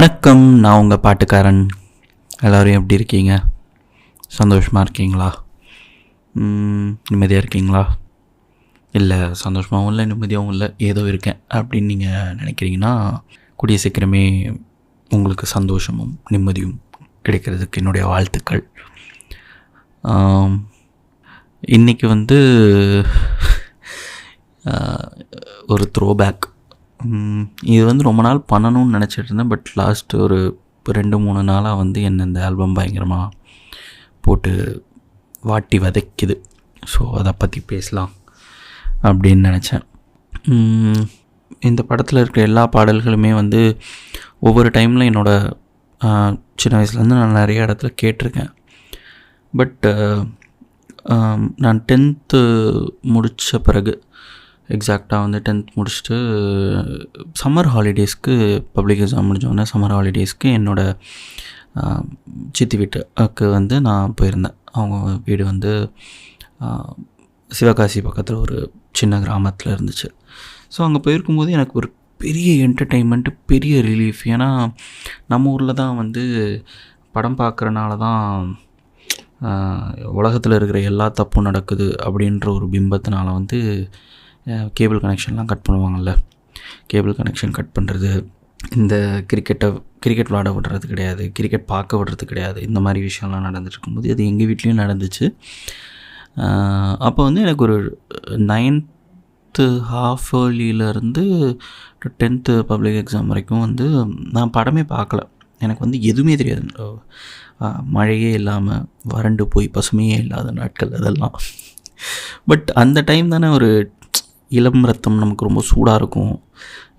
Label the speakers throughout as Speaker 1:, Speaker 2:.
Speaker 1: வணக்கம், நான் உங்கள் பாட்டுக்காரன். எல்லோரும் எப்படி இருக்கீங்க? சந்தோஷமாக இருக்கீங்களா? நிம்மதியாக இருக்கீங்களா? இல்லை சந்தோஷமாகவும் இல்லை, நிம்மதியாகவும் இல்லை, ஏதோ இருக்கேன் அப்படின்னு நீங்கள் நினைக்கிறீங்கன்னா கூடிய சீக்கிரமே உங்களுக்கு சந்தோஷமும் நிம்மதியும் கிடைக்கிறதுக்கு என்னுடைய வாழ்த்துக்கள். இன்றைக்கி ஒரு த்ரோபேக். இது ரொம்ப நாள் பண்ணணும்னு நினச்சிட்டு இருந்தேன். பட் லாஸ்ட்டு ஒரு 2-3 நாளாக என்ன இந்த ஆல்பம் பயங்கரமாக போட்டு வாட்டி வதைக்குது. ஸோ அதை பற்றி பேசலாம் அப்படின்னு நினச்சேன். இந்த படத்தில் இருக்கிற எல்லா பாடல்களுமே ஒவ்வொரு டைமில் என்னோடய சின்ன வயசுலேருந்து நான் நிறைய இடத்துல கேட்டிருக்கேன். பட் நான் 10th முடித்த பிறகு, எக்ஸாக்டாக 10th முடிச்சுட்டு சம்மர் ஹாலிடேஸ்க்கு, பப்ளிக் எக்ஸாம் முடிஞ்சோடனே சம்மர் ஹாலிடேஸ்க்கு என்னோடய சித்தி வீட்டுக்கு நான் போயிருந்தேன். அவங்க வீடு சிவகாசி பக்கத்தில் ஒரு சின்ன கிராமத்தில் இருந்துச்சு. ஸோ அங்கே போயிருக்கும்போது எனக்கு ஒரு பெரிய என்டர்டெயின்மெண்ட்டு, பெரிய ரிலீஃப். ஏன்னா நம்ம ஊரில் தான் படம் பார்க்குறனால தான் உலகத்தில் இருக்கிற எல்லா தப்பும் நடக்குது அப்படின்ற ஒரு பிம்பத்தினால கேபிள் கனெக்ஷன்லாம் கட் பண்ணுவாங்கள்ல. கேபிள் கனெக்ஷன் கட் பண்ணுறது, இந்த கிரிக்கெட் விளாட விடுறது கிடையாது, கிரிக்கெட் பார்க்க விடுறது கிடையாது, இந்த மாதிரி விஷயம்லாம் நடந்துட்டு இருக்கும்போது அது எங்கள் வீட்லேயும் நடந்துச்சு. அப்போ எனக்கு ஒரு 9th half yearலேருந்து 10th public exam வரைக்கும் நான் படமே பார்க்கல. எனக்கு எதுவுமே தெரியாது. மழையே இல்லாமல் வறண்டு போய் பசுமையே இல்லாத நாட்கள் அதெல்லாம். பட் அந்த டைம் தானே ஒரு இளம் ரத்தம் நமக்கு ரொம்ப சூடாக இருக்கும்.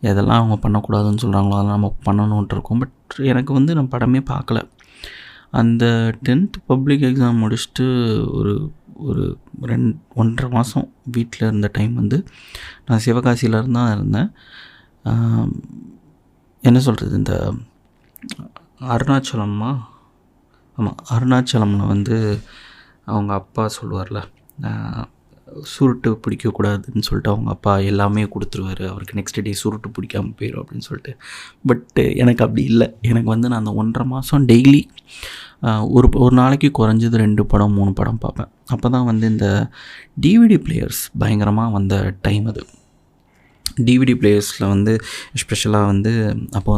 Speaker 1: எதெல்லாம் அவங்க பண்ணக்கூடாதுன்னு சொல்கிறாங்களோ அதெல்லாம் நம்ம பண்ணணுன்ட்டு இருக்கோம். பட் எனக்கு நான் படமே பார்க்கல. அந்த 10th பப்ளிக் எக்ஸாம் முடிச்சுட்டு ஒரு 1.5 மாதம் வீட்டில் இருந்த டைம் நான் சிவகாசியிலேருந்து தான் இருந்தேன். என்ன சொல்கிறது, இந்த அருணாச்சலமில் அவங்க அப்பா சொல்லுவார்ல, சுருட்டு பிடிக்கக்கூடாதுன்னு சொல்லிட்டு அவங்க அப்பா எல்லாமே கொடுத்துருவார். அவருக்கு நெக்ஸ்ட் டே சுருட்டு பிடிக்காமல் போயிடும் அப்படின்னு சொல்லிட்டு. பட்டு எனக்கு அப்படி இல்லை. எனக்கு நான் அந்த 1.5 மாதம் டெய்லி ஒரு நாளைக்கு குறைஞ்சது 2 படம் 3 படம் பார்ப்பேன். அப்போ தான் இந்த டிவிடி பிளேயர்ஸ் பயங்கரமாக வந்த டைம் அது. டிவிடி பிளேயர்ஸில் எஸ்பெஷலாக அப்போ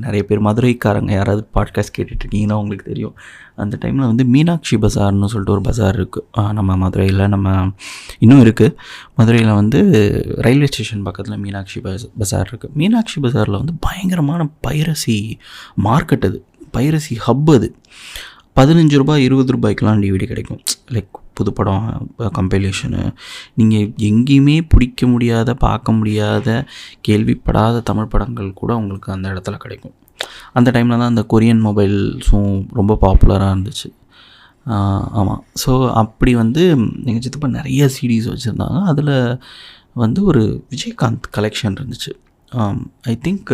Speaker 1: நிறைய பேர் மதுரைக்காரங்க யாராவது பாட்காஸ்ட் கேட்டுட்ருக்கீங்கன்னா உங்களுக்கு தெரியும். அந்த டைமில் மீனாட்சி பஜார்னு சொல்லிட்டு ஒரு பஜார் இருக்குது நம்ம மதுரையில். இன்னும் இருக்குது மதுரையில். ரயில்வே ஸ்டேஷன் பக்கத்தில் மீனாட்சி பஜார் இருக்குது. மீனாட்சி பஜாரில் பயங்கரமான பைரசி மார்க்கெட் அது, பைரசி ஹப் அது. 15 ரூபாய் 20 ரூபாய்க்கெலாம் டிவிடி கிடைக்கும். லைக் புதுப்படம், கம்பைலேஷனு, நீங்கள் எங்கேயுமே பிடிக்க முடியாத, பார்க்க முடியாத, கேள்விப்படாத தமிழ் படங்கள் கூட உங்களுக்கு அந்த இடத்துல கிடைக்கும். அந்த டைமில் தான் அந்த கொரியன் மொபைல்ஸும் ரொம்ப பாப்புலராக இருந்துச்சு. ஆமாம். ஸோ அப்படி எங்கள் சித்தப்பா நிறைய சிடிஸ் வச்சுருந்தாங்க. அதில் ஒரு விஜயகாந்த் கலெக்ஷன் இருந்துச்சு. ஐ திங்க்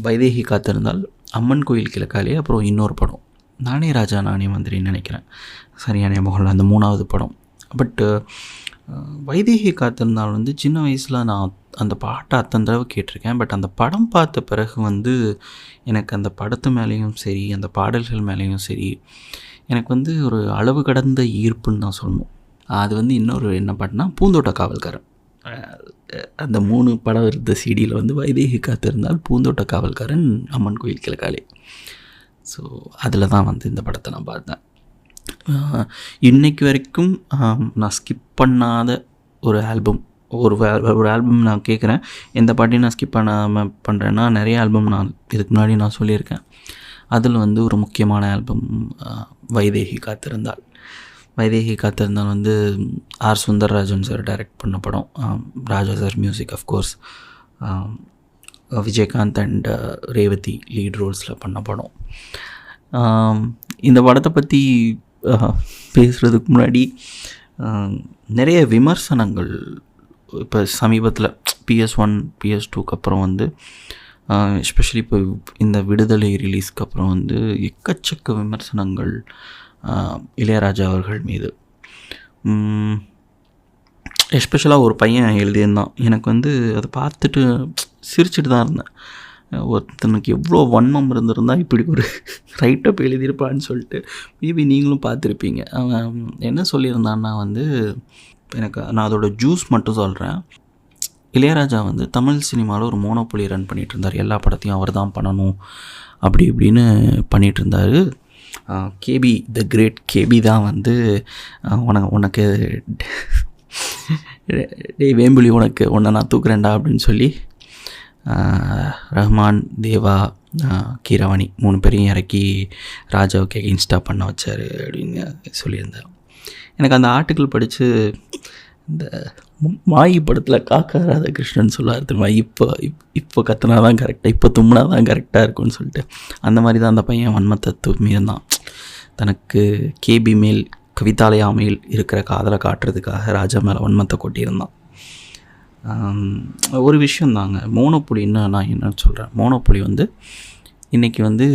Speaker 1: வைதேகி காத்திருந்தால், அம்மன் கோயில் கிழக்காலே, அப்புறம் இன்னொரு படம் நானே ராஜா நானே மந்திரின்னு நினைக்கிறேன், சரியான ஞாபகம், அந்த 3வது படம். பட்டு வைதேகி காத்திருந்தால் சின்ன வயசில் நான் அந்த பாட்டை அத்தனை தடவை கேட்டிருக்கேன். பட் அந்த படம் பார்த்த பிறகு எனக்கு அந்த படத்து மேலேயும் சரி, அந்த பாடல்கள் மேலேயும் சரி, எனக்கு ஒரு அளவு கடந்த ஈர்ப்புன்னு தான் சொல்லணும். அது இன்னொரு என்ன பாட்டுனா பூந்தோட்ட காவல்காரன். அந்த 3 படம் இருந்த சிடியில் வைதேகி காத்திருந்தால், பூந்தோட்ட காவல்காரன், அம்மன் கோயில் கிழக்காலே. ஸோ அதில் தான் இந்த படத்தை நான் பார்த்தேன். இன்றைக்கு வரைக்கும் நான் ஸ்கிப் பண்ணாத ஒரு ஆல்பம், ஒரு ஆல்பம் நான் கேட்குறேன். எந்த பாட்டையும் நான் ஸ்கிப் பண்ணாமல் பண்ணுறேன்னா, நிறைய ஆல்பம் நான் இதுக்கு முன்னாடி நான் சொல்லியிருக்கேன். அதில் ஒரு முக்கியமான ஆல்பம் வைதேகி காத்திருந்தால். வைதேகி காத்திருந்தால் ஆர் சுந்தரராஜன் சார் டைரக்ட் பண்ண படம். Raja sir music, of course. Vijayakanth and Revathi lead ரோல்ஸில் பண்ண படம். இந்த படத்தை பற்றி பேசுகிறதுக்கு முன்னாடி நிறைய விமர்சனங்கள் இப்போ சமீபத்தில் PS1 PS2க்கு அப்புறம் எஸ்பெஷலி இப்போ இந்த விடுதலை ரிலீஸ்க்கு அப்புறம் எக்கச்சக்க விமர்சனங்கள் இளையராஜா அவர்கள் மீது. எஸ்பெஷலாக ஒரு பையன் எழுதியிருந்தான். எனக்கு அதை பார்த்துட்டு சிரிச்சுட்டு தான் இருந்தேன். ஒருத்தனுக்கு எவ்வளோ வன்மம் இருந்திருந்தால் இப்படி ஒரு ரைட்டப் எழுதியிருப்பான்னு சொல்லிட்டு மேபி நீங்களும் பார்த்துருப்பீங்க. அவன் என்ன சொல்லியிருந்தான்னா வந்து, நான் அதோட ஜூஸ் மட்டும் சொல்கிறேன். இளையராஜா வந்து தமிழ் சினிமாவில் ஒரு மோனோபொலி ரன் பண்ணிகிட்டு இருந்தார். எல்லா படத்தையும் அவர் தான் பண்ணணும் அப்படி இப்படின்னு பண்ணிகிட்டு இருந்தார். கேபி த கிரேட் கேபி தான் வந்து உனக்கு வேம்புலி உன்னை நான் தூக்குறேன்டா அப்படின்னு சொல்லி ரஹ்மான், தேவா, கீரவாணி 3 பேரையும் இறக்கி ராஜாவுக்கு எகெயின்ஸ்டா பண்ண வச்சார் அப்படின்னு சொல்லியிருந்தார். எனக்கு அந்த ஆர்டிக்கிள் படித்து இந்த மாயி படத்தில் காக்கா ராதாகிருஷ்ணன் சொல்லுவார் தெரியுமா, இப்போ கத்துனா தான் கரெக்டாக, இப்போ தும்முனா தான் கரெக்டாக இருக்கும்னு சொல்லிட்டு, அந்த மாதிரி தான் அந்த பையன் வன்மத்தை தூமியிருந்தான். தனக்கு கேபி மேல், கவிதாலயா மேல் இருக்கிற காதலை காட்டுறதுக்காக ராஜா மேலே வன்மத்தை கொட்டியிருந்தான். ஒரு விஷயந்தாங்க மோனோபொலின்னு நான் என்ன சொல்கிறேன். மோனோபொலி வந்து இன்றைக்கி வந்து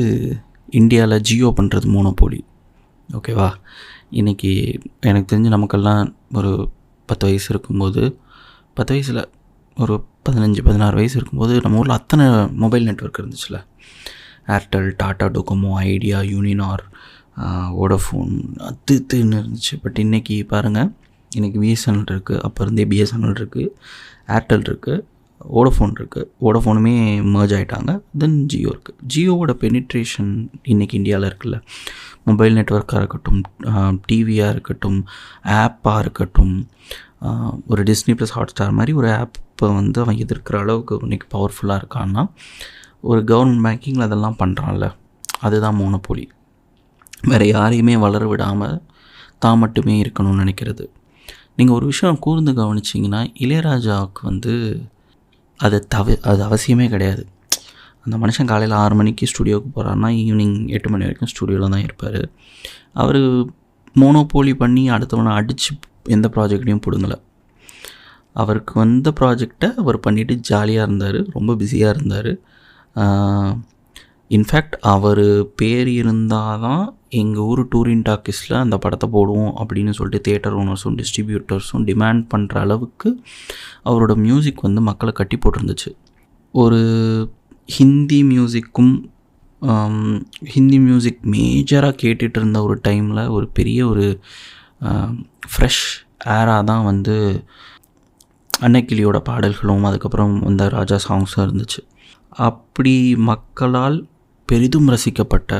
Speaker 1: இந்தியாவில் ஜியோ பண்ணுறது மோனோபொலி, ஓகேவா. இன்றைக்கி எனக்கு தெரிஞ்சு நமக்கெல்லாம் ஒரு 10 வயசு இருக்கும்போது, 10 வயசில் ஒரு 15-16 வயசு இருக்கும்போது நம்ம ஊரில் அத்தனை மொபைல் நெட்வொர்க் இருந்துச்சுல. Airtel, Tata Docomo, Idea, Uninor, Vodafone, அதுன்னு இருந்துச்சு. பட் இன்றைக்கி பாருங்கள், இன்றைக்கி பிஎஸ்என்எல் இருக்குது, அப்போ இருந்தே பிஎஸ்என்எல் இருக்குது, ஏர்டெல் இருக்குது, வோடஃபோன் இருக்குது. வோடஃபோனுமே மர்ஜ் ஆகிட்டாங்க. தென் ஜியோ இருக்குது. ஜியோவோட பெனிட்ரேஷன் இன்றைக்கி இந்தியாவில் இருக்குல்ல, மொபைல் நெட்வொர்க்காக இருக்கட்டும், டிவியாக இருக்கட்டும், ஆப்பாக இருக்கட்டும், ஒரு டிஸ்னி ப்ளஸ் ஹாட்ஸ்டார் மாதிரி ஒரு ஆப்பை வந்து அவன் எதிர்க்கிற அளவுக்கு இன்றைக்கி பவர்ஃபுல்லாக இருக்கான்னா, ஒரு கவர்மெண்ட் பேங்கிங்கில் அதெல்லாம் பண்ணுறான்ல, அதுதான் மோனோபொலி. வேறு யாரையுமே வளர விடாமல் தான் மட்டுமே இருக்கணும்னு நினைக்கிறது. நீங்கள் ஒரு விஷயம் கூர்ந்து கவனிச்சிங்கன்னா, இளையராஜாவுக்கு வந்து அது அவசியமே கிடையாது. அந்த மனுஷன் காலையில் 6 மணிக்கு ஸ்டுடியோவுக்கு போகிறாருன்னா ஈவினிங் 8 மணி வரைக்கும் ஸ்டுடியோவில் தான் இருப்பார். அவர் மோனோபோலி பண்ணி அடுத்தவனை அடித்து எந்த ப்ராஜெக்டையும் பிடுங்கலை. அவருக்கு வந்த ப்ராஜெக்டை அவர் பண்ணிவிட்டு ஜாலியாக இருந்தார், ரொம்ப பிஸியாக இருந்தார். இன்ஃபேக்ட் அவர் பேர் இருந்தால் தான் எங்கள் ஊர் டூரிங் டாக்கீஸில் அந்த படத்தை போடுவோம் அப்படின்னு சொல்லிட்டு தியேட்டர் ஓனர்ஸும் டிஸ்ட்ரிபியூட்டர்ஸும் டிமாண்ட் பண்ணுற அளவுக்கு அவரோட மியூசிக் வந்து மக்களை கட்டி போட்டிருந்துச்சு. ஒரு ஹிந்தி மியூசிக் மேஜராக கேட்டுட்டு இருந்த ஒரு டைமில் ஒரு பெரிய ஒரு ஃப்ரெஷ் ஏராக தான் வந்து அன்னைக்கிளியோட பாடல்களும் அதுக்கப்புறம் இந்த ராஜா சாங்ஸும் இருந்துச்சு. அப்படி மக்களால் பெரிதும் ரசிக்கப்பட்ட,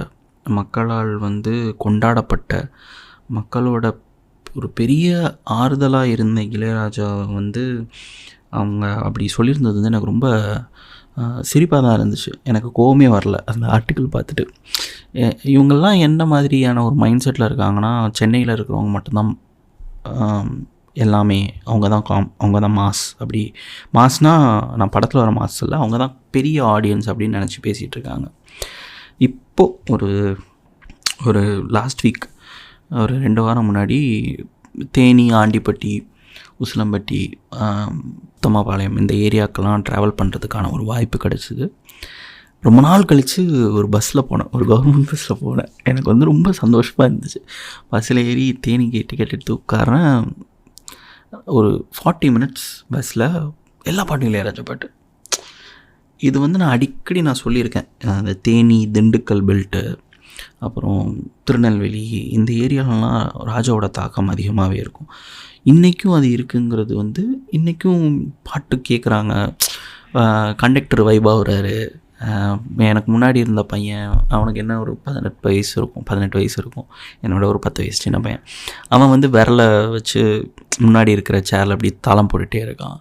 Speaker 1: மக்களால் வந்து கொண்டாடப்பட்ட, மக்களோட ஒரு பெரிய ஆறுதலாக இருந்த இளையராஜா வந்து அவங்க அப்படி சொல்லியிருந்தது வந்து எனக்கு ரொம்ப சிரிப்பாக தான் இருந்துச்சு. எனக்கு கோவமே வரல அந்த ஆர்டிக்கிள் பார்த்துட்டு. இவங்கெல்லாம் என்ன மாதிரியான ஒரு மைண்ட் செட்டில் இருக்காங்கன்னா, சென்னையில் இருக்கிறவங்க மட்டும்தான் எல்லாமே, அவங்க தான் மாஸ். அப்படி மாஸ்னால் நான் படத்தில் வர மாஸ் இல்லை, அவங்க தான் பெரிய ஆடியன்ஸ் அப்படின்னு நினச்சி பேசிகிட்டு இருக்காங்க. இப்போது ஒரு லாஸ்ட் வீக், ஒரு 2 வாரம் முன்னாடி தேனி, ஆண்டிப்பட்டி, உசிலம்பட்டி, உத்தமபாளையம் இந்த ஏரியாக்கெல்லாம் ட்ராவல் பண்ணுறதுக்கான ஒரு வாய்ப்பு கிடச்சிது. ரொம்ப நாள் கழித்து ஒரு பஸ்ஸில் போனேன், ஒரு கவர்மெண்ட் பஸ்ஸில் போனேன். எனக்கு வந்து ரொம்ப சந்தோஷமாக இருந்துச்சு. பஸ்ஸில் ஏறி தேனிக்கு டிக்கெட் எடுத்து உட்காரேன். ஒரு 40 மினிட்ஸ் பஸ்ஸில் எல்லா பாட்டும் இளையராஜா பாட்டு. இது வந்து நான் அடிக்கடி சொல்லியிருக்கேன். அந்த தேனி, திண்டுக்கல் பெல்ட்டு, அப்புறம் திருநெல்வேலி இந்த ஏரியாலலாம் ராஜாவோட தாக்கம் அதிகமாகவே இருக்கும். இன்றைக்கும் அது இருக்குங்கிறது வந்து இன்றைக்கும் பாட்டு கேட்குறாங்க. கண்டக்டர் வைபாகிறாரு. எனக்கு முன்னாடி இருந்த பையன், அவனுக்கு என்ன ஒரு 18 வயசு இருக்கும், என்னோட ஒரு 10 வயசு சின்ன பையன். அவன் வந்து விரலை வச்சு முன்னாடி இருக்கிற சேரில் அப்படி தாளம் போட்டுகிட்டே இருக்கான்.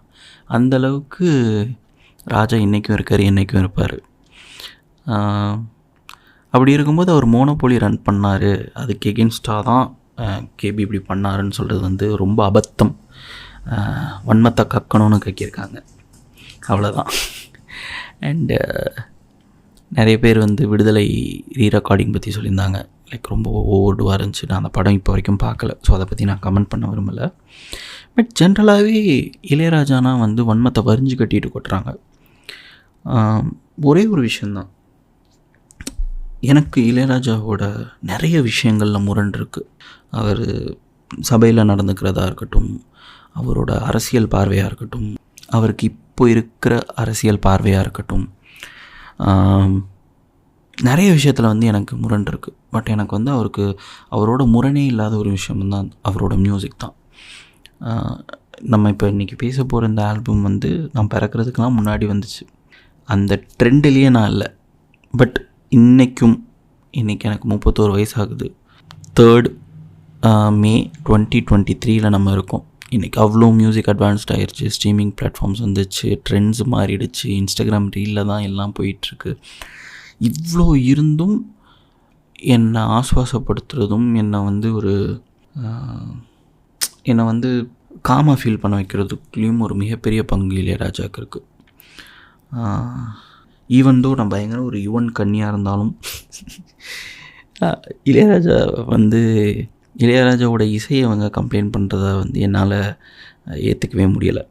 Speaker 1: அந்தளவுக்கு ராஜா இன்றைக்கும் இருக்கார், என்றைக்கும் இருப்பார். அப்படி இருக்கும்போது அவர் மோனோபோலி ரன் பண்ணார், அதுக்கு எகென்ஸ்டாக தான் கேபி இப்படி பண்ணாருன்னு சொல்கிறது வந்து ரொம்ப அபத்தம். வன்மத்தை கக்கணும்னு கக்கியிருக்காங்க, அவ்வளோதான். அண்டு நிறைய பேர் வந்து விடுதலை ரீரெக்கார்டிங் பற்றி சொல்லியிருந்தாங்க. லைக் ரொம்ப ஓவர்டுவாக இருந்துச்சு. நான் அந்த படம் இப்போ வரைக்கும் பார்க்கல, ஸோ அதை பற்றி நான் கமெண்ட் பண்ண விரும்பலை. பட் ஜென்ரலாகவே இளையராஜானா வந்து வன்மத்தை வரிஞ்சு கட்டிட்டு கொட்டுறாங்க. ஒரே ஒரு விஷயந்தான், எனக்கு இளையராஜாவோட நிறைய விஷயங்களில் முரண் இருக்குது. அவர் சபையில் நடந்துக்கிறதா இருக்கட்டும், அவரோட அரசியல் பார்வையாக இருக்கட்டும், அவருக்கு இப்போ இருக்கிற அரசியல் பார்வையாக இருக்கட்டும், நிறைய விஷயத்தில் வந்து எனக்கு முரண் இருக்குது. பட் எனக்கு வந்து அவரோட முரணே இல்லாத ஒரு விஷயம் தான் அவரோட மியூசிக் தான். நம்ம இப்போ இன்றைக்கி பேச போகிற இந்த ஆல்பம் வந்து நான் பிறக்கிறதுக்கெலாம் முன்னாடி வந்துச்சு. அந்த ட்ரெண்டிலேயே நான் இல்லை. பட் இன்றைக்கி எனக்கு 31 வயசு ஆகுது. 3rd May 2023 நம்ம இருக்கோம். இன்றைக்கி அவ்வளோ மியூசிக் அட்வான்ஸ்ட் ஆகிடுச்சு. ஸ்ட்ரீமிங் பிளாட்ஃபார்ம்ஸ் வந்துச்சு, ட்ரெண்ட்ஸ் மாறிடுச்சு, இன்ஸ்டாகிராம் ரீலில் தான் எல்லாம் போயிட்டுருக்கு. இவ்வளோ இருந்தும் என்னை ஆஸ்வாசப்படுத்துறதும் என்னை வந்து காமாக ஃபீல் பண்ண வைக்கிறதுக்குள்ளேயும் ஒரு மிகப்பெரிய பங்கு இளையராஜாவுக்கு இருக்குது. ஈவன் தோ நான் பயங்கர ஒரு யுவன் கன்னியாக இருந்தாலும் இளையராஜாவோட இசையை அவங்க கம்ப்ளைண்ட் பண்ணுறத வந்து என்னால் ஏற்றுக்கவே முடியலை.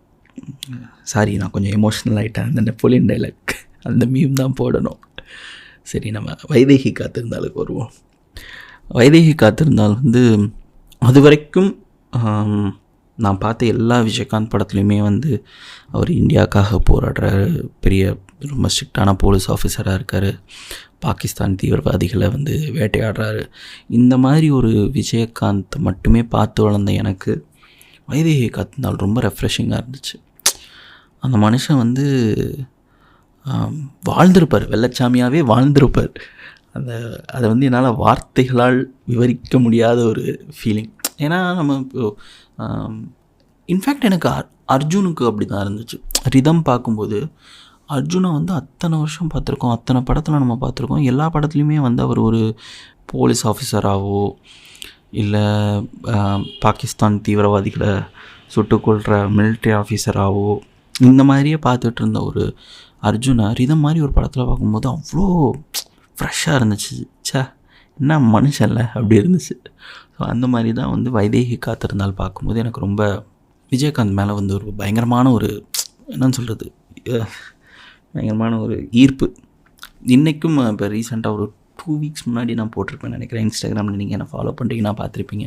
Speaker 1: சாரி, நான் கொஞ்சம் எமோஷ்னல் ஆகிட்டேன். அந்த நெப்போலியன் டைலாக் அந்த மீம் தான் போடணும். சரி, நம்ம வைதேகி காத்திருந்தாலுக்கு வருவோம். வைதேகி காத்திருந்தால் வந்து அது வரைக்கும் நான் பார்த்த எல்லா விஜயகாந்த் படத்துலையுமே வந்து அவர் இந்தியாவுக்காக போராடுறாரு, பெரிய ரொம்ப ஸ்ட்ரிக்டான போலீஸ் ஆஃபீஸராக இருக்கார், பாகிஸ்தான் தீவிரவாதிகளை வந்து வேட்டையாடுறாரு. இந்த மாதிரி ஒரு விஜயகாந்த் மட்டுமே பார்த்து வளர்ந்த எனக்கு வைதேகி காத்திருந்தால் ரொம்ப ரெஃப்ரெஷிங்காக இருந்துச்சு. அந்த மனுஷன் வந்து வாழ்ந்திருப்பார், வெள்ளச்சாமியாகவே வாழ்ந்திருப்பார். அதை வந்து என்னால் வார்த்தைகளால் விவரிக்க முடியாத ஒரு ஃபீலிங். ஏன்னா நம்ம இன்ஃபேக்ட் எனக்கு அர்ஜுனுக்கு அப்படி தான் இருந்துச்சு. ரிதம் பார்க்கும்போது அர்ஜுனை வந்து அத்தனை வருஷம் பார்த்துருக்கோம், அத்தனை படத்தில் நம்ம பார்த்துருக்கோம். எல்லா படத்துலையுமே வந்து அவர் ஒரு போலீஸ் ஆஃபீஸராகவோ இல்லை பாகிஸ்தான் தீவிரவாதிகளை சுட்டுக்கொள்கிற மிலிட்ரி ஆஃபீஸராகவோ இந்த மாதிரியே பார்த்துட்டு இருந்த ஒரு அர்ஜுனை ரிதம் மாதிரி ஒரு படத்தில் பார்க்கும்போது அவ்வளோ ஃப்ரெஷ்ஷாக இருந்துச்சு. என்ன மனுஷன்ல அப்படி இருந்துச்சு. ஸோ அந்த மாதிரி தான் வந்து வைதேகி காத்திருந்தால் பார்க்கும்போது எனக்கு ரொம்ப விஜயகாந்த் மேலே வந்து ஒரு பயங்கரமான ஒரு என்னன்னு சொல்கிறது, பயங்கரமான ஒரு ஈர்ப்பு. இன்றைக்கும் இப்போ ரீசெண்டாக ஒரு 2 வீக்ஸ் முன்னாடி நான் போட்டிருப்பேன் நினைக்கிறேன், இன்ஸ்டாகிராமில் நீங்கள் என்ன ஃபாலோ பண்ணுறீங்கன்னா பார்த்துருப்பீங்க.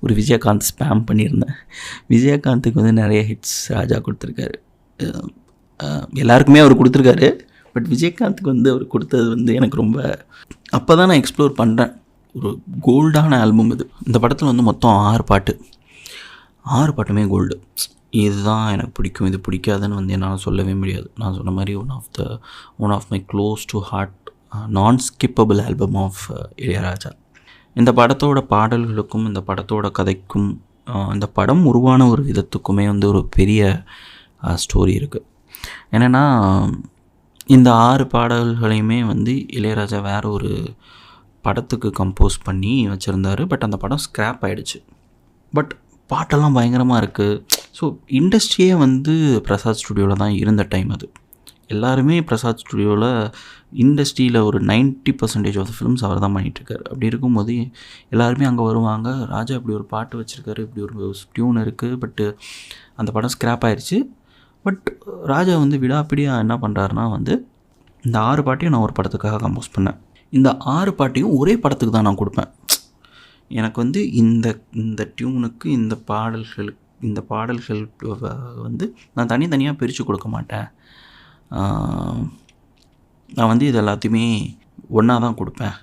Speaker 1: ஒரு விஜயகாந்த் ஸ்பேம் பண்ணியிருந்தேன். விஜயகாந்துக்கு வந்து நிறைய ஹிட்ஸ் ராஜா கொடுத்துருக்காரு, எல்லாருக்குமே அவர் கொடுத்துருக்காரு. பட் விஜயகாந்துக்கு வந்து அவர் கொடுத்தது வந்து எனக்கு ரொம்ப அப்போ தான் நான் எக்ஸ்ப்ளோர் பண்ணுறேன். ஒரு கோல்டான ஆல்பம் இது. இந்த படத்தில் வந்து மொத்தம் 6 பாட்டு, 6 பாட்டுமே கோல்டு. இதுதான் எனக்கு பிடிக்கும், இது பிடிக்காதுன்னு வந்து என்னால் சொல்லவே முடியாது. நான் சொன்ன மாதிரி one of my close to heart non skippable album of Ilaiyaraaja. இந்த படத்தோட பாடல்களுக்கும் இந்த படத்தோட கதைக்கும் இந்த படம் உருவான ஒரு விதத்துக்குமே வந்து ஒரு பெரிய ஸ்டோரி இருக்குது. என்னென்னா இந்த 6 பாடல்களையுமே வந்து இளையராஜா வேறு ஒரு படத்துக்கு கம்போஸ் பண்ணி வச்சுருந்தார். பட் அந்த படம் ஸ்க்ராப் ஆகிடுச்சு. பட் பாட்டெல்லாம் பயங்கரமாக இருக்குது. ஸோ இண்டஸ்ட்ரியே வந்து பிரசாத் ஸ்டுடியோவில் தான் இருந்த டைம் அது. எல்லாருமே பிரசாத் ஸ்டுடியோவில் இண்டஸ்ட்ரியில் ஒரு 90% ஆஃப் த ஃபிலிம்ஸ் அவர் தான் பண்ணிகிட்ருக்காரு. அப்படி இருக்கும்போது எல்லாருமே அங்கே வருவாங்க, ராஜா இப்படி ஒரு பாட்டு வச்சுருக்காரு, இப்படி ஒரு டியூன் இருக்குது, பட்டு அந்த படம் ஸ்க்ராப் ஆகிடுச்சு. பட் ராஜா வந்து விடாப்பிடியாக என்ன பண்ணுறாருனா வந்து இந்த 6 பாட்டையும் நான் ஒரு படத்துக்காக கம்போஸ் பண்ணேன். இந்த 6 பாட்டையும் ஒரே படத்துக்கு தான் நான் கொடுப்பேன். எனக்கு வந்து இந்த டியூனுக்கு இந்த பாடல்கள் வந்து நான் தனித்தனியாக பிரித்து கொடுக்க மாட்டேன். நான் வந்து இது எல்லாத்தையுமே ஒன்றா தான் கொடுப்பேன்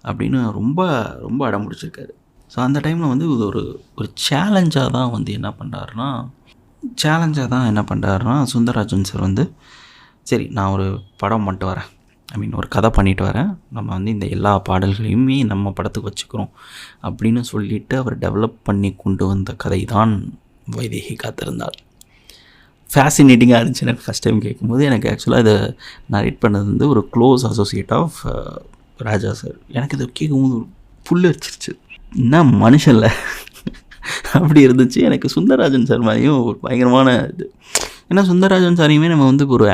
Speaker 1: அப்படின்னு ரொம்ப ரொம்ப அடம் பிடிச்சிருக்காரு. ஸோ அந்த டைமில் வந்து இது ஒரு சேலஞ்சாக தான் வந்து என்ன பண்ணுறாருனா சுந்தரராஜன் சார் வந்து சரி நான் ஒரு படம் பண்ணிட்டு வரேன், ஒரு கதை பண்ணிட்டு வரேன், நம்ம வந்து இந்த எல்லா பாடல்களையுமே நம்ம படத்துக்கு வச்சுக்கிறோம் அப்படின்னு சொல்லிவிட்டு அவர் டெவலப் பண்ணி கொண்டு வந்த கதை தான் வைதேகி காத்திருந்தால். ஃபேசினேட்டிங்காக இருந்துச்சு எனக்கு ஃபஸ்ட் டைம் கேட்கும்போது. எனக்கு ஆக்சுவலாக இதை நரேட் பண்ணது வந்து ஒரு close associate of Raja sir. எனக்கு இதை கேட்கும்போது புல் அடிச்சிருச்சு, என்ன மனுஷன்ல அப்படி இருந்துச்சு. எனக்கு சுந்தரராஜன் சார் மாதிரியும் ஒரு பயங்கரமான இது. ஏன்னா சுந்தரராஜன் சாரையுமே நம்ம வந்து ஒரு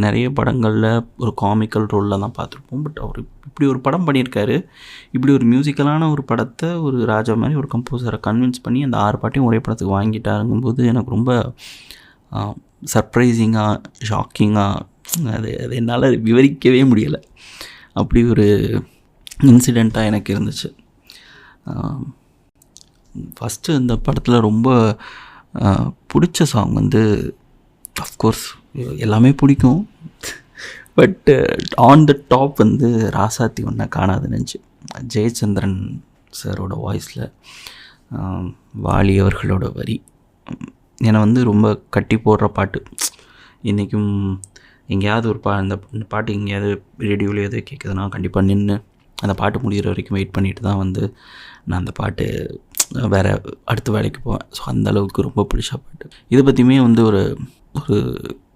Speaker 1: நிறைய படங்களில் ஒரு காமிக்கல் ரோலில் தான் பார்த்துருப்போம். பட் அவர் இப்படி ஒரு படம் பண்ணியிருக்காரு, இப்படி ஒரு மியூசிக்கலான ஒரு படத்தை ஒரு ராஜா மாதிரி ஒரு கம்போசரை கன்வின்ஸ் பண்ணி அந்த 6 பாட்டையும் ஒரே படத்துக்கு வாங்கிட்டாருங்கும்போது எனக்கு ரொம்ப சர்ப்ரைசிங்காக, ஷாக்கிங்காக, அது என்னால் விவரிக்கவே முடியலை. அப்படி ஒரு இன்சிடெண்ட்டாக எனக்கு இருந்துச்சு. ஃபஸ்ட்டு இந்த படத்தில் ரொம்ப பிடிச்ச சாங் வந்து அஃப்கோர்ஸ் எல்லாமே பிடிக்கும், பட் ஆன் த டாப் வந்து ராசாத்தி ஒன்றை காணாது நினச்சி ஜெயச்சந்திரன் சாரோட வாய்ஸில் வாலி அவர்களோட வரி என்னை வந்து ரொம்ப கட்டி போடுற பாட்டு. இன்றைக்கும் எங்கேயாவது ஒரு இந்த பாட்டு எங்கேயாவது ரேடியோவில் எது கேட்குதுன்னா கண்டிப்பாக நின்று அந்த பாட்டு முடிகிற வரைக்கும் வெயிட் பண்ணிட்டு தான் வந்து நான் அந்த பாட்டு வேறு அடுத்த வேலைக்கு போவேன். ஸோ அந்தளவுக்கு ரொம்ப பிடிச்ச பாட்டு. இதை பற்றியுமே வந்து ஒரு ஒரு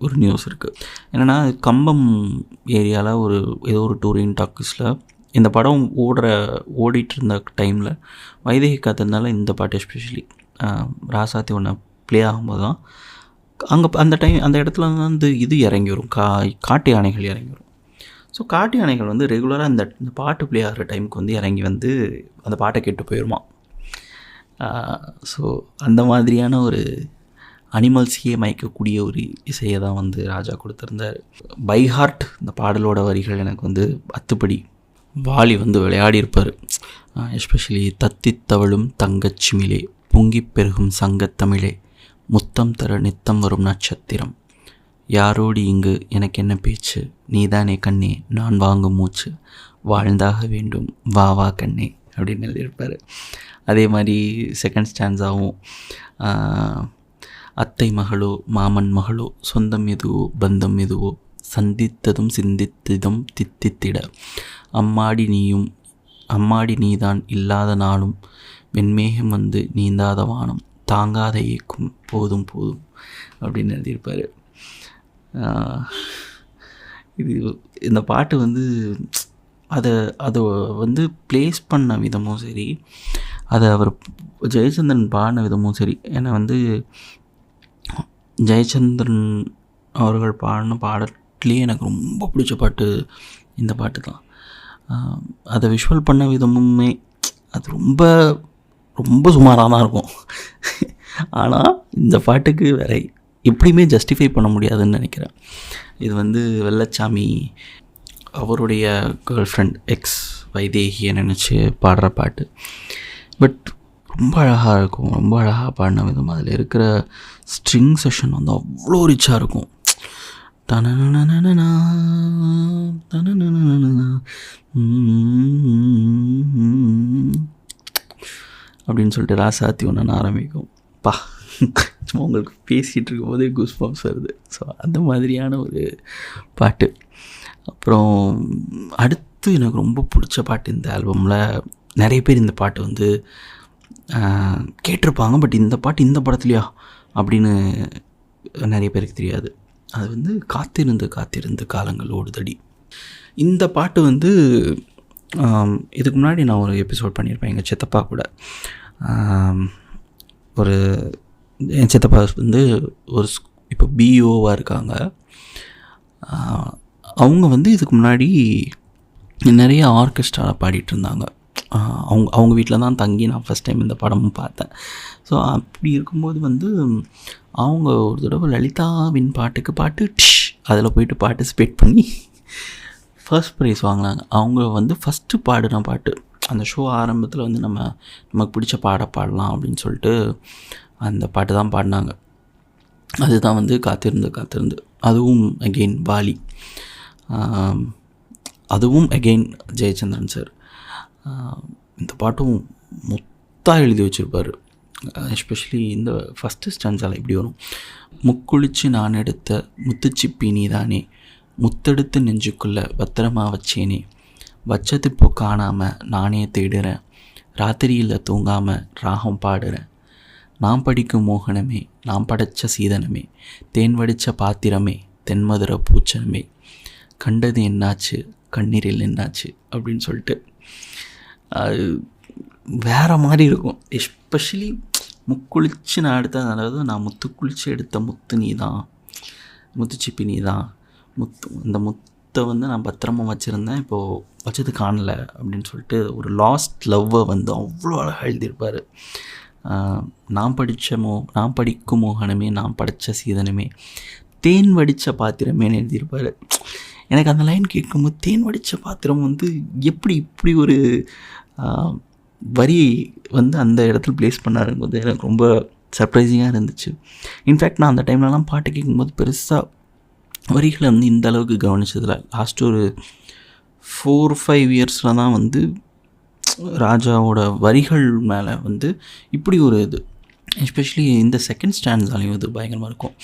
Speaker 1: ஒரு நியூஸ் இருக்குது. என்னென்னா கம்பம் ஏரியாவில் ஏதோ ஒரு டூரிங் டாக்கீஸில் இந்த படம் ஓடிட்டு இருந்த டைமில் வைதேகி காத்திருந்தால இந்த பாட்டு எஸ்பெஷலி ராசாத்தி ஒன்று ப்ளே ஆகும்போது தான் அந்த இடத்துல வந்து இது இறங்கி வரும், காட்டு யானைகள் இறங்கி வரும். ஸோ காட்டு யானைகள் வந்து ரெகுலராக இந்த பாட்டு ப்ளே ஆகிற டைமுக்கு வந்து இறங்கி வந்து அந்த பாட்டை கேட்டு போயிடுமா. ஸோ அந்த மாதிரியான ஒரு அனிமல்ஸையே மயக்கக்கூடிய ஒரு இசையை தான் வந்து ராஜா கொடுத்துருந்தார். பை ஹார்ட் இந்த பாடலோட வரிகள் எனக்கு வந்து அத்துப்படி. வாலி வந்து விளையாடியிருப்பார். எஸ்பெஷலி தத்தித்தவளும் தங்கச்சிமிலே பொங்கி பெருகும் சங்கத்தமிழே முத்தம் தர நித்தம் வரும் நட்சத்திரம் யாரோடு இங்கு எனக்கு என்ன பேச்சு நீதானே கண்ணே நான் வாங்கும் மூச்சு வாழ்ந்தாக வேண்டும் வா வா கண்ணே அப்படின்னு எழுதியிருப்பார். அதே மாதிரி செகண்ட் ஸ்டான்ஸாகவும் அத்தை மகளோ மாமன் மகளோ சொந்தம் எதுவோ பந்தம் எதுவோ சந்தித்ததும் சிந்தித்ததும் தித்தித்திட அம்மாடி நீதான் இல்லாத நாளும் வெண்மேகம் வந்து நீந்தாத வானம் தாங்காத ஏக்கும் போதும் போதும் அப்படின்னு எழுதியிருப்பார். இந்த பாட்டு வந்து அதை வந்து ப்ளேஸ் பண்ண விதமும் சரி, அதை அவர் ஜெயச்சந்திரன் பாடின விதமும் சரி, என்னை வந்து ஜெயச்சந்திரன் அவர்கள் பாடின பாடத்துலேயே எனக்கு ரொம்ப பிடிச்ச பாட்டு இந்த பாட்டு தான். அதை விஷுவல் பண்ண விதமுமே அது ரொம்ப ரொம்ப சுமாராக தான் இருக்கும். ஆனால் இந்த பாட்டுக்கு வேற எப்படியுமே ஜஸ்டிஃபை பண்ண முடியாதுன்னு நினைக்கிறேன். இது வந்து வெள்ளச்சாமி அவருடைய கேர்ள் ஃப்ரெண்ட் எக்ஸ் வைதேகியை நினச்சி பாடுற பாட்டு. பட் ரொம்ப அழகாக இருக்கும், ரொம்ப அழகாக பாடின விதம். அதில் இருக்கிற ஸ்ட்ரிங் செஷன் வந்து அவ்வளோ ரிச்சாக இருக்கும். அப்படின்னு சொல்லிட்டு ராசாத்தி ஒன்று ஆரம்பிக்கும். சும்மா உங்களுக்கு பேசிகிட்டு இருக்கும் போதே கூஸ் பம்ப்ஸ் வருது. ஸோ அந்த மாதிரியான ஒரு பாட்டு. அப்புறம் அடுத்து எனக்கு ரொம்ப பிடிச்ச பாட்டு இந்த ஆல்பமில், நிறைய பேர் இந்த பாட்டு வந்து கேட்டிருப்பாங்க, பட் இந்த பாட்டு இந்த படத்துலையா அப்படின்னு நிறைய பேருக்கு தெரியாது. அது வந்து காத்திருந்து காலங்கள் ஓடுதடி. இந்த பாட்டு வந்து இதுக்கு முன்னாடி நான் ஒரு எபிசோட் பண்ணியிருப்பேன் எங்கள் சித்தப்பா கூட. என் சித்தப்பா வந்து இப்போ பிஓவாக இருக்காங்க. அவங்க வந்து இதுக்கு முன்னாடி நிறைய ஆர்கெஸ்ட்ராவில் பாடிட்டு இருந்தாங்க. அவங்க வீட்டில் தான் தங்கி நான் ஃபஸ்ட் டைம் இந்த படமும் பார்த்தேன். ஸோ அப்படி இருக்கும்போது வந்து அவங்க ஒரு தடவை லலிதாவின் பாட்டு அதில் போயிட்டு பார்ட்டிசிபேட் பண்ணி ஃபர்ஸ்ட் ப்ரைஸ் வாங்கினாங்க. அவங்க வந்து ஃபஸ்ட்டு பாடின பாட்டு அந்த ஷோ ஆரம்பத்தில் வந்து நமக்கு பிடிச்ச பாடலாம் அப்படின்னு சொல்லிட்டு அந்த பாட்டு தான் பாடினாங்க. அதுதான் வந்து காத்திருந்து. அதுவும் அகெயின் வாலி, அதுவும் அகெயின் ஜெயச்சந்திரன் சார். இந்த பாட்டும் மொத்தம் எழுதி வச்சுருப்பார். எஸ்பெஷலி இந்த ஃபஸ்ட்டு ஸ்டான்ஸால் இப்படி வரும்: முக்குளிச்சு நான் எடுத்த முத்துச்சிப்பி நீதானே முத்தெடுத்து நெஞ்சுக்குள்ளே பத்திரமா வச்சேனே வச்சது இப்போ காணாமல் நானே தேடுறேன் ராத்திரியில் தூங்காமல் ராகம் பாடுறேன் நான் படிக்கும் மோகனமே நான் படைச்ச சீதனமே தேன் வடித்த பாத்திரமே தென்மதுரை பூச்சனமே கண்டது என்னாச்சு கண்ணீரில் என்னாச்சு அப்படின்னு சொல்லிட்டு அது வேறு மாதிரி இருக்கும். எஸ்பெஷலி முக்குளிச்சு நான் எடுத்த, அதாவது நான் முத்துக்குளிச்சு எடுத்த முத்து நீ தான், முத்துச்சிப்பி நீ தான், இந்த முத்தை வந்து நான் பத்திரமா வச்சுருந்தேன், இப்போது வச்சது காணலை அப்படின்னு சொல்லிட்டு ஒரு லாஸ்ட் லவ்வை வந்து அவ்வளோ அழகாக எழுதியிருப்பார். நான் படிக்கும் மோகனமே நான் படைச்ச சீதனமே தேன் வடித்த பாத்திரமேன்னு எழுதியிருப்பார். எனக்கு அந்த லைன் கேட்கும்போது தேன் வடித்த பாத்திரம் வந்து இப்படி ஒரு வரி வந்து அந்த இடத்துல ப்ளேஸ் பண்ணாருங்கும்போது எனக்கு ரொம்ப சர்ப்ரைசிங்காக இருந்துச்சு. இன்ஃபேக்ட் நான் அந்த டைம்லலாம் பாட்டு கேட்கும்போது பெருசாக வரிகளை வந்து இந்த அளவுக்கு கவனிச்சதில்ல. லாஸ்ட் ஒரு 4-5 இயர்ஸில் தான் வந்து ராஜாவோட வரிகள் மேலே வந்து இப்படி ஒரு இது, எஸ்பெஷலி இந்த செகண்ட் ஸ்டாண்ட்ஸாலையும் இது பயங்கரமாக இருக்கும்.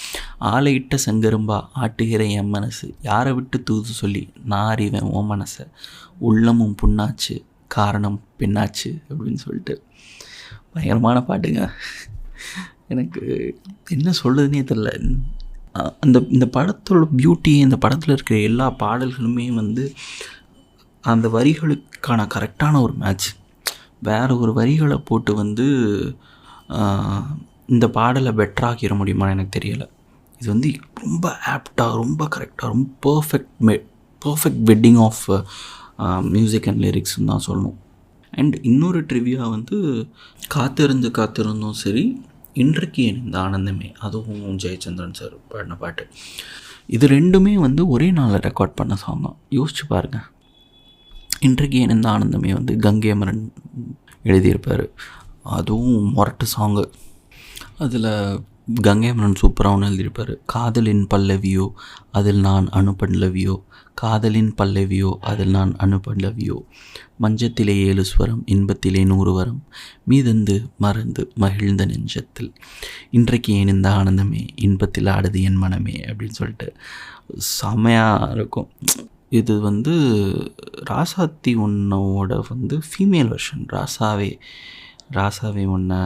Speaker 1: ஆலையிட்ட செங்கரும்பா ஆட்டுகிற என் மனசு, யாரை விட்டு தூது சொல்லி நான் அறிவேன் ஓ மனசை, உள்ளமும் புண்ணாச்சு காரணம் பெண்ணாச்சு அப்படின்னு சொல்லிட்டு பயங்கரமான பாட்டுங்க. எனக்கு என்ன சொல்லுதுன்னே தெரில. இந்த படத்தோட பியூட்டி, இந்த படத்தில் இருக்கிற எல்லா பாடல்களுமே வந்து அந்த வரிகளுக்கான கரெக்டான ஒரு மேட்ச். வேறு ஒரு வரிகளை போட்டு வந்து இந்த பாடலை பெட்டராக்கிட முடியுமான்னு எனக்கு தெரியலை. இது வந்து ரொம்ப ஆப்டாக, ரொம்ப கரெக்டாக, ரொம்ப perfect wedding of music and லிரிக்ஸ்ன்னு தான் சொல்லணும். அண்ட் இன்னொரு ட்ரிவியா வந்து காத்திருந்தும் சரி, இன்றைக்கு இந்த ஆனந்தமே, அதுவும் ஜெயச்சந்திரன் சார் பாடின பாட்டு. இது ரெண்டுமே வந்து ஒரே நாளில் ரெக்கார்ட் பண்ண சாங் தான். யோசிச்சு பாருங்கள். இன்றைக்கு இந்த ஆனந்தமே வந்து கங்கை அமரன் எழுதியிருப்பார். அதுவும் மொரட்டு சாங்கு. அதில் கங்கை அமரன் சூப்பராக ஒன்று எழுதியிருப்பார். காதலின் பல்லவியோ அதில் நான் அனுபல்லவியோ, காதலின் பல்லவியோ அதில் நான் அனுபல்லவியோ, மஞ்சத்திலே 7 ஸ்வரம் இன்பத்திலே 100 வரம், மீதந்து மறந்து மகிழ்ந்த நெஞ்சத்தில், இன்றைக்கு ஏன் இந்த ஆனந்தமே, இன்பத்தில் ஆடுது என் மனமே அப்படின்னு சொல்லிட்டு செமையாக இருக்கும். இது வந்து ராசாத்தி ஒன்னோட வந்து ஃபீமேல் வெர்ஷன், ராசாவே ஒன்றை,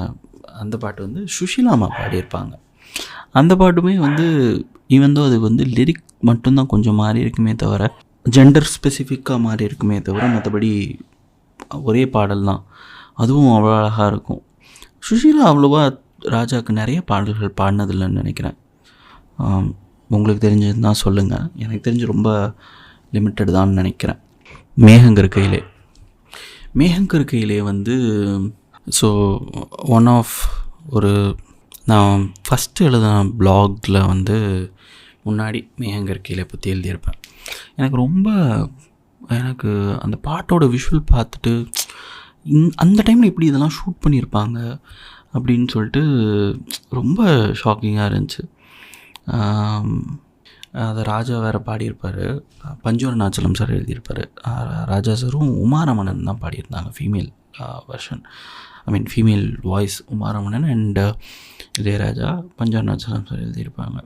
Speaker 1: அந்த பாட்டு வந்து சுஷிலாமா பாடியிருப்பாங்க. அந்த பாட்டுமே வந்து ஈவன் அது வந்து லிரிக் மட்டும்தான் கொஞ்சம் மாறி இருக்குமே தவிர, ஜெண்டர் ஸ்பெசிஃபிக்காக மாறி இருக்குமே தவிர, மற்றபடி ஒரே பாடல் தான். அதுவும் அவ்வளோ அழகாக இருக்கும். சுஷீலா அவ்வளோவா ராஜாவுக்கு நிறைய பாடல்கள் பாடினதில்லைன்னு நினைக்கிறேன். உங்களுக்கு தெரிஞ்சதுன்னா சொல்லுங்கள். எனக்கு தெரிஞ்சு ரொம்ப லிமிட்டட் தான் நினைக்கிறேன். மேகங்கருக்கையிலே வந்து ஸோ ஒன் ஆஃப் நான் ஃபஸ்ட்டு எழுதின ப்ளாகில் வந்து முன்னாடி மேகங்கருக்கையிலே பற்றி எழுதியிருப்பேன். எனக்கு அந்த பாட்டோட விஷுவல் பார்த்துட்டு அந்த டைமில் எப்படி இதெல்லாம் ஷூட் பண்ணியிருப்பாங்க அப்படின்னு சொல்லிட்டு ரொம்ப ஷாக்கிங்காக இருந்துச்சு. அதை ராஜா வேறு பாடியிருப்பார், பஞ்சவர்ணாச்சலம் சார் எழுதியிருப்பார். ராஜா சாரும் உமாரமணன் தான் பாடியிருந்தாங்க, female version, female voice Uma Ramanan. And Ilaiyaraaja, Panchavarnachalam sir எழுதியிருப்பாங்க.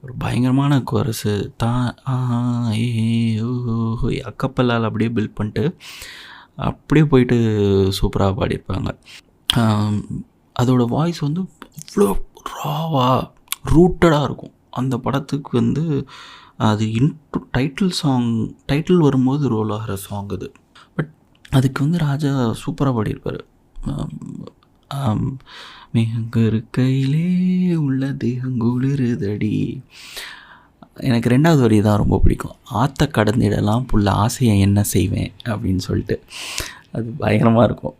Speaker 1: ஒரு பயங்கரமான கோரஸு தான், அக்கப்பல்லால் அப்படியே பில்ட் பண்ணிட்டு அப்படியே போயிட்டு சூப்பராக பாடியிருப்பாங்க. அதோட வாய்ஸ் வந்து அவ்வளோ ராவாக ரூட்டடாக இருக்கும். அந்த படத்துக்கு வந்து அது டைட்டில் வரும்போது ரோல் ஆகிற சாங் அது. பட் அதுக்கு வந்து ராஜா சூப்பராக பாடியிருப்பார். மேகங்கருக்கையிலே உள்ள தேகங்குளிருதடி. எனக்கு 2வது வரி தான் ரொம்ப பிடிக்கும். ஆற்ற கடந்திடலாம் புள்ள ஆசையை என்ன செய்வேன் அப்படின்னு சொல்லிட்டு அது பயங்கரமாக இருக்கும்.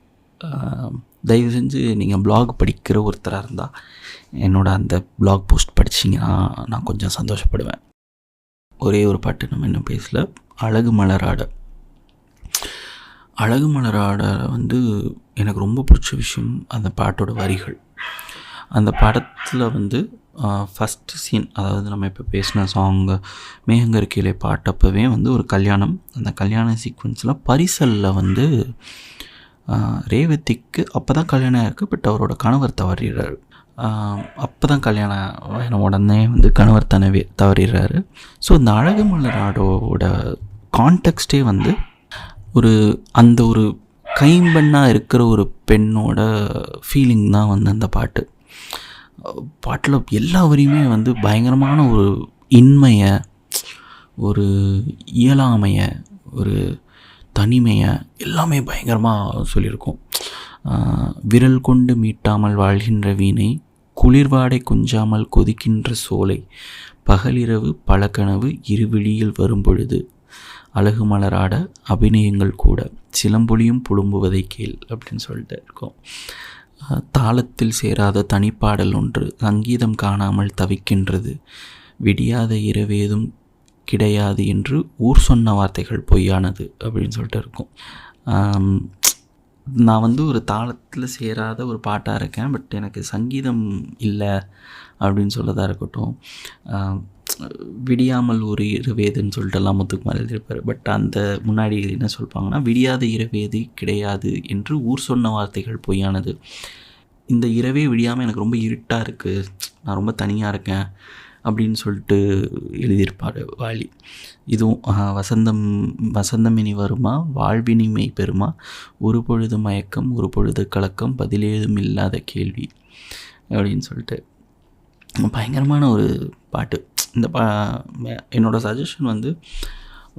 Speaker 1: தயவு செஞ்சு நீங்கள் ப்ளாக் படிக்கிற ஒருத்தராக இருந்தால் என்னோட அந்த ப்ளாக் போஸ்ட் படிச்சிங்கன்னா நான் கொஞ்சம் சந்தோஷப்படுவேன். ஒரே ஒரு பாட்டு நம்ம இன்னும் பேசல, அழகு மலராட வந்து எனக்கு ரொம்ப பிடிச்ச விஷயம் அந்த பாட்டோட வரிகள். அந்த படத்தில் வந்து ஃபஸ்ட்டு சீன், அதாவது நம்ம இப்போ பேசின சாங்கு மேகங்கருக்கையிலே பாட்டப்பவே வந்து ஒரு கல்யாணம். அந்த கல்யாண சீக்வன்ஸில் பரிசலில் வந்து ரேவதிக்கு அப்போ தான் கல்யாணம் இருக்குது. பட் அவரோட கணவர் தவறிடுறாரு. அப்போ தான் கல்யாணம் உடனே வந்து கணவர் தவறிடுறாரு. ஸோ இந்த அழகு மலராடோட கான்டெக்ஸ்டே வந்து அந்த ஒரு கைம்பெண்ணாக இருக்கிற ஒரு பெண்ணோட ஃபீலிங் தான் வந்து அந்த பாட்டில் எல்லா வரியுமே வந்து பயங்கரமான ஒரு இன்மையை, ஒரு இயலாமையை, ஒரு தனிமையை எல்லாமே பயங்கரமாக சொல்லியிருக்கோம். விரல் கொண்டு மீட்டாமல் வாழ்கின்ற வீணை, குளிர்வாடை கொஞ்சாமல் கொதிக்கின்ற சோலை, பகலிரவு பல கனவு இருவிழியில் வரும்பொழுது, அழகு மலராட அபிநயங்கள் கூட சிலம்பொலியும் புழும்புவதை கேள் அப்படின்னு சொல்லிட்டு இருக்கோம். தாளத்தில் சேராத தனிப்பாடல் ஒன்று சங்கீதம் காணாமல் தவிக்கின்றது, விடியாத இரவேதும் கிடையாது என்று ஊர் சொன்ன வார்த்தைகள் பொய்யானது அப்படின்னு சொல்லிட்டு இருக்கும். நான் வந்து ஒரு தாளத்தில் சேராத ஒரு பாட்டாக இருக்கேன், பட் எனக்கு சங்கீதம் இல்லை அப்படின்னு சொல்லதாக இருக்கட்டும். விடியாமல் ஒரு இரவேதுன்னு சொல்லிட்டுலாம் முத்துக்குமார் எழுதியிருப்பார். பட் அந்த முன்னாடி என்ன சொல்லுவாங்கன்னா, விடியாத இரவேது கிடையாது என்று ஊர் சொன்ன வார்த்தைகள் பொய்யானது. இந்த இரவே விடியாமல் எனக்கு ரொம்ப இருட்டாக இருக்குது, நான் ரொம்ப தனியாக இருக்கேன் அப்படின்னு சொல்லிட்டு எழுதியிருப்பார் வாலி. இதுவும் வசந்தம் இனி வருமா, வாழ்வினிமை பெறுமா, ஒரு பொழுது மயக்கம் ஒரு பொழுது கலக்கம், பதிலேதும் இல்லாத கேள்வி அப்படின்னு சொல்லிட்டு பயங்கரமான ஒரு பாட்டு. இந்த என்னோடய சஜஷன் வந்து,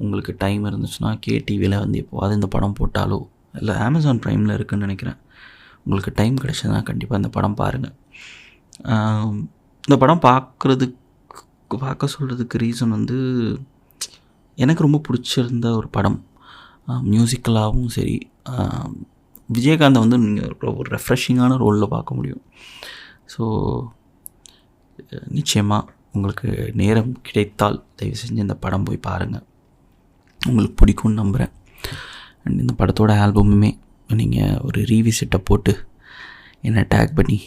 Speaker 1: உங்களுக்கு டைம் இருந்துச்சுன்னா கேடிவியில் வந்து எப்போவாது இந்த படம் போட்டாலோ, இல்லை அமேசான் ப்ரைமில் இருக்குதுன்னு நினைக்கிறேன், உங்களுக்கு டைம் கிடைச்சதுன்னா கண்டிப்பாக இந்த படம் பாருங்கள். இந்த படம் பார்க்க சொல்கிறதுக்கு ரீசன் வந்து, எனக்கு ரொம்ப பிடிச்சிருந்த ஒரு படம். மியூசிக்கலாகவும் சரி, விஜயகாந்தை வந்து நீங்கள் ஒரு ரெஃப்ரெஷிங்கான ரோலில் பார்க்க முடியும். ஸோ நிச்சயமாக உங்களுக்கு நேரம் கிடைத்தால் தயவு செஞ்சு இந்த படம் போய் பாருங்கள், உங்களுக்கு பிடிக்கும்னு நம்புகிறேன். அண்ட் இந்த படத்தோட ஆல்பமுமே நீங்கள் ஒரு ரீவிசிட்டை போட்டு என்னை டேக் பண்ணி,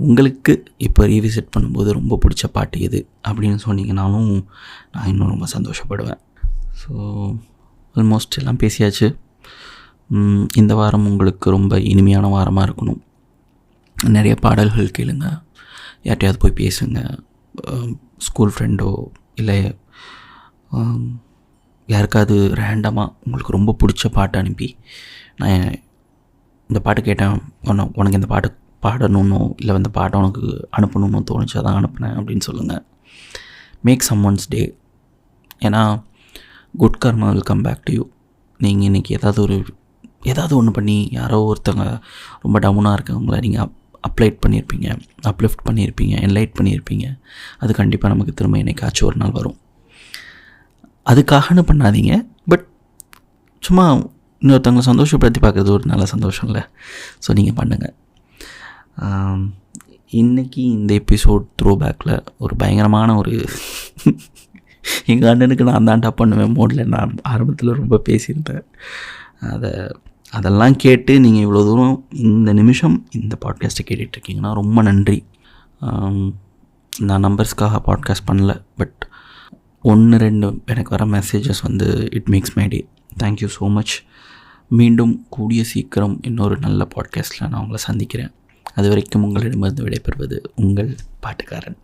Speaker 1: உங்களுக்கு இப்போ ரீவிசிட் பண்ணும்போது ரொம்ப பிடிச்ச பாட்டு எது அப்படின்னு சொன்னீங்கன்னாலும் நான் இன்னும் ரொம்ப சந்தோஷப்படுவேன். ஸோ ஆல்மோஸ்ட் எல்லாம் பேசியாச்சு. இந்த வாரம் உங்களுக்கு ரொம்ப இனிமையான வாரமாக இருக்கணும். நிறைய பாடல்கள் கேளுங்க, யார்கிட்டையாவது போய் பேசுங்க, ஸ்கூல் ஃப்ரெண்டோ இல்லை யாருக்காவது ரேண்டமாக உங்களுக்கு ரொம்ப பிடிச்ச பாட்டு அனுப்பி, நான் இந்த பாட்டு கேட்டேன், உனக்கு இந்த பாட்டு பாடணுன்னோ இல்லை இந்த பாட்டை உனக்கு அனுப்பணுன்னு தோணுச்சா தான் அனுப்புனேன் அப்படின்னு சொல்லுங்கள். Make someone's day. ஏன்னா good karma will come back to you. நீங்கள் இன்றைக்கி ஏதாவது ஒன்று பண்ணி யாரோ ஒருத்தவங்க ரொம்ப டவுனாக இருக்கவங்கள நீங்கள் அப்லிஃப்ட் பண்ணியிருப்பீங்க, என்லைட் பண்ணியிருப்பீங்க. அது கண்டிப்பாக நமக்கு திரும்ப என்னைக்காச்சும் ஒரு நாள் வரும். அதுக்காகன்னு பண்ணாதீங்க, பட் சும்மா இன்னொருத்தவங்களை சந்தோஷப்படுத்தி பார்க்குறது ஒரு நல்ல சந்தோஷம் இல்லை. ஸோ நீங்கள் பண்ணுங்கள். இன்றைக்கி இந்த எபிசோட் த்ரோ பேக்கில் ஒரு பயங்கரமான ஒரு எங்கள் அண்ணனுக்கு நான் தாண்டா பண்ணுவேன் மோடில் நான் ஆரம்பத்தில் ரொம்ப பேசியிருந்தேன். அதெல்லாம் கேட்டு நீங்கள் இவ்வளோ தூரம் இந்த நிமிஷம் இந்த பாட்காஸ்ட்டை கேட்டுட்ருக்கீங்கன்னா ரொம்ப நன்றி. நான் நம்பர்ஸ்க்காக பாட்காஸ்ட் பண்ணல, பட் 1-2 எனக்கு வர மெசேஜஸ் வந்து it makes my day. Thank you so much. மீண்டும் கூடிய சீக்கிரம் இன்னொரு நல்ல பாட்காஸ்ட்டில் நான் உங்களை சந்திக்கிறேன். அது வரைக்கும் உங்களிடமிருந்து விடைபெறுவது உங்கள் பாட்டுக்காரன்.